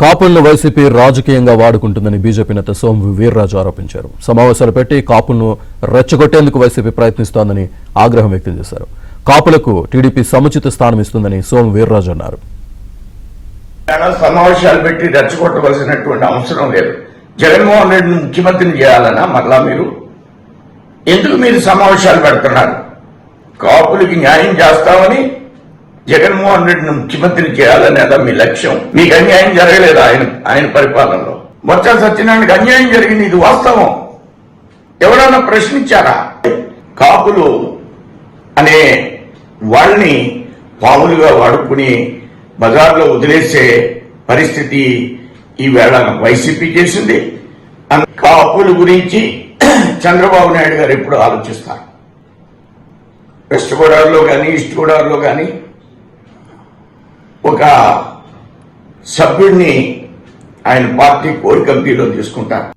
కాపులను YCP రాజకీయంగా వాడుకుంటుందని BJP నేత సోము వీర్రాజు ఆరోపించారు. సమావేశాలు పెట్టి కాపులను రెచ్చగొట్టేందుకు వైసీపీ ప్రయత్నిస్తోందని ఆగ్రహం వ్యక్తం చేశారు. కాపులకు టీడీపీ సముచిత స్థానం ఇస్తుందని సోము వీర్రాజు అన్నారు. సమావేశాలు పెట్టి రెచ్చగొట్టవలసినటువంటి అవసరం లేదు. జగన్మోహన్ రెడ్డిని ముఖ్యమంత్రిని చేయాలన్నా మరలా ఎందుకు మీరు సమావేశాలు పెడుతున్నారు? కాపులకి న్యాయం చేస్తామని జగన్మోహన్ రెడ్డిని ముఖ్యమంత్రిని చేయాలనేదా మీ లక్ష్యం? మీకు అన్యాయం జరగలేదు ఆయన పరిపాలనలో. బొత్స సత్యనారాయణకి అన్యాయం జరిగింది, ఇది వాస్తవం. ఎవరన్నా ప్రశ్నించారా? కాపులు అనే వాళ్ళని పాములుగా వాడుకుని బజార్లో వదిలేసే పరిస్థితి ఈవేళ వైసీపీ చేసింది. కాపుల గురించి చంద్రబాబు నాయుడు గారు ఎప్పుడు ఆలోచిస్తారు? వెస్ట్ గోదావరిలో కానీ ఈస్ట్ గోదావరిలో కానీ ఒక సభ్యుడిని ఆయన పార్టీ కోర్ కమిటీలో తీసుకుంటారు.